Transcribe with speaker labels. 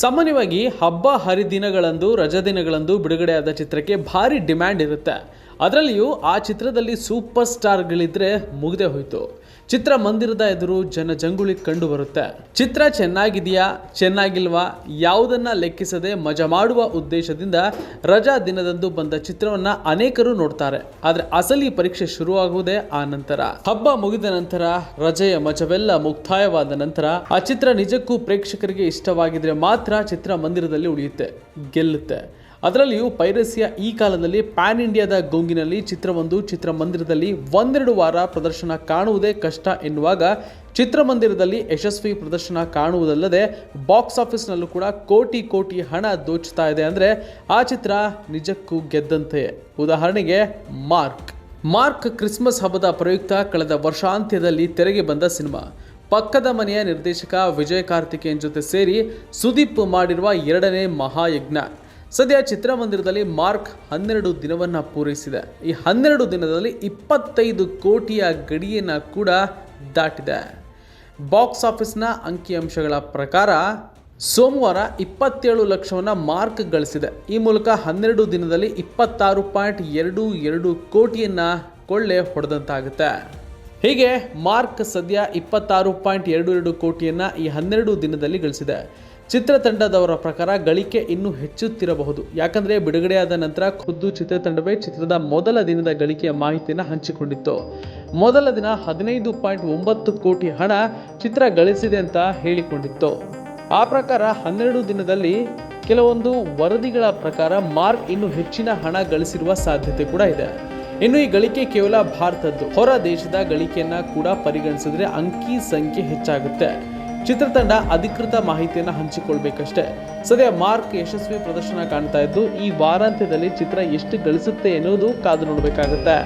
Speaker 1: ಸಾಮಾನ್ಯವಾಗಿ ಹಬ್ಬ ಹರಿದಿನಗಳಂದು ರಜಾದಿನಗಳಂದು ಬಿಡುಗಡೆಯಾದ ಚಿತ್ರಕ್ಕೆ ಭಾರಿ ಡಿಮ್ಯಾಂಡ್ ಇರುತ್ತೆ. ಅದರಲ್ಲಿಯೂ ಆ ಚಿತ್ರದಲ್ಲಿ ಸೂಪರ್ ಸ್ಟಾರ್ಗಳಿದ್ರೆ ಮುಗಿದೇ ಹೋಯಿತು. ಚಿತ್ರಮಂದಿರದ ಎದುರು ಜನಜಂಗುಳಿ ಕಂಡು ಬರುತ್ತೆ. ಚಿತ್ರ ಚೆನ್ನಾಗಿದೆಯಾ ಚೆನ್ನಾಗಿಲ್ವಾ ಯಾವುದನ್ನ ಲೆಕ್ಕಿಸದೆ ಮಜಾ ಮಾಡುವ ಉದ್ದೇಶದಿಂದ ರಜಾ ದಿನದಂದು ಬಂದ ಚಿತ್ರವನ್ನ ಅನೇಕರು ನೋಡ್ತಾರೆ. ಆದರೆ ಅಸಲಿ ಪರೀಕ್ಷೆ ಶುರುವಾಗುವುದೇ ಆ ನಂತರ. ಹಬ್ಬ ಮುಗಿದ ನಂತರ ರಜೆಯ ಮಜವೆಲ್ಲ ಮುಕ್ತಾಯವಾದ ನಂತರ ಆ ಚಿತ್ರ ನಿಜಕ್ಕೂ ಪ್ರೇಕ್ಷಕರಿಗೆ ಇಷ್ಟವಾಗಿದ್ರೆ ಮಾತ್ರ ಚಿತ್ರಮಂದಿರದಲ್ಲಿ ಉಳಿಯುತ್ತೆ, ಗೆಲ್ಲುತ್ತೆ. ಅದರಲ್ಲಿಯೂ ಪೈರಸಿಯ ಈ ಕಾಲದಲ್ಲಿ ಪ್ಯಾನ್ ಇಂಡಿಯಾದ ಗೊಂಗಿನಲ್ಲಿ ಚಿತ್ರವೊಂದು ಚಿತ್ರಮಂದಿರದಲ್ಲಿ ಒಂದೆರಡು ವಾರ ಪ್ರದರ್ಶನ ಕಾಣುವುದೇ ಕಷ್ಟ ಎನ್ನುವಾಗ ಚಿತ್ರಮಂದಿರದಲ್ಲಿ ಯಶಸ್ವಿ ಪ್ರದರ್ಶನ ಕಾಣುವುದಲ್ಲದೆ ಬಾಕ್ಸ್ ಆಫೀಸ್ನಲ್ಲೂ ಕೂಡ ಕೋಟಿ ಕೋಟಿ ಹಣ ದೋಚ್ತಾ ಇದೆ ಅಂದರೆ ಆ ಚಿತ್ರ ನಿಜಕ್ಕೂ ಗೆದ್ದಂತೆಯೇ. ಉದಾಹರಣೆಗೆ ಮಾರ್ಕ್ ಕ್ರಿಸ್ಮಸ್ ಹಬ್ಬದ ಪ್ರಯುಕ್ತ ಕಳೆದ ವರ್ಷಾಂತ್ಯದಲ್ಲಿ ತೆರೆಗೆ ಬಂದ ಸಿನಿಮಾ. ಪಕ್ಕದ ಮನೆಯ ನಿರ್ದೇಶಕ ವಿಜಯ್ ಕಾರ್ತಿಕೇಯನ್ ಜೊತೆ ಸೇರಿ ಸುದೀಪ್ ಮಾಡಿರುವ ಎರಡನೇ ಮಹಾಯಜ್ಞ. ಸದ್ಯ ಚಿತ್ರಮಂದಿರದಲ್ಲಿ ಮಾರ್ಕ್ 12 ದಿನವನ್ನು ಪೂರೈಸಿದೆ. ಈ 12 ದಿನದಲ್ಲಿ 25 ಕೋಟಿಯ ಗಡಿಯನ್ನು ಕೂಡ ದಾಟಿದೆ. ಬಾಕ್ಸ್ ಆಫೀಸ್ನ ಅಂಕಿಅಂಶಗಳ ಪ್ರಕಾರ ಸೋಮವಾರ 27 ಲಕ್ಷವನ್ನು ಮಾರ್ಕ್ ಗಳಿಸಿದೆ. ಈ ಮೂಲಕ 12 ದಿನದಲ್ಲಿ 26.22 ಕೋಟಿಯನ್ನು ಕೊಳ್ಳೆ ಹೊಡೆದಂತಾಗುತ್ತೆ. ಹೀಗೆ ಮಾರ್ಕ್ ಸದ್ಯ 26.22 ಕೋಟಿಯನ್ನು ಈ 12 ದಿನದಲ್ಲಿ ಗಳಿಸಿದೆ. ಚಿತ್ರತಂಡದವರ ಪ್ರಕಾರ ಗಳಿಕೆ ಇನ್ನೂ ಹೆಚ್ಚುತ್ತಿರಬಹುದು. ಯಾಕಂದರೆ ಬಿಡುಗಡೆಯಾದ ನಂತರ ಖುದ್ದು ಚಿತ್ರತಂಡವೇ ಚಿತ್ರದ ಮೊದಲ ದಿನದ ಗಳಿಕೆಯ ಮಾಹಿತಿಯನ್ನು ಹಂಚಿಕೊಂಡಿತ್ತು. ಮೊದಲ ದಿನ 15.9 ಕೋಟಿ ಹಣ ಚಿತ್ರ ಗಳಿಸಿದೆ ಅಂತ ಹೇಳಿಕೊಂಡಿತ್ತು. ಆ ಪ್ರಕಾರ 12 ದಿನದಲ್ಲಿ ಕೆಲವೊಂದು ವರದಿಗಳ ಪ್ರಕಾರ ಮಾರ್ಕ್ ಇನ್ನೂ ಹೆಚ್ಚಿನ ಹಣ ಗಳಿಸಿರುವ ಸಾಧ್ಯತೆ ಕೂಡ ಇದೆ. ಇನ್ನು ಈ ಗಳಿಕೆ ಕೇವಲ ಭಾರತದ್ದು, ಹೊರ ದೇಶದ ಗಳಿಕೆಯನ್ನ ಕೂಡ ಪರಿಗಣಿಸಿದ್ರೆ ಅಂಕಿ ಸಂಖ್ಯೆ ಹೆಚ್ಚಾಗುತ್ತೆ. ಚಿತ್ರತಂಡ ಅಧಿಕೃತ ಮಾಹಿತಿಯನ್ನು ಹಂಚಿಕೊಳ್ಬೇಕಷ್ಟೇ. ಸದ್ಯ ಮಾರ್ಕ್ ಯಶಸ್ವಿ ಪ್ರದರ್ಶನ ಕಾಣ್ತಾ ಇದ್ದು ಈ ವಾರಾಂತ್ಯದಲ್ಲಿ ಚಿತ್ರ ಎಷ್ಟು ಗಳಿಸುತ್ತೆ ಎನ್ನುವುದು ಕಾದು ನೋಡಬೇಕಾಗುತ್ತೆ.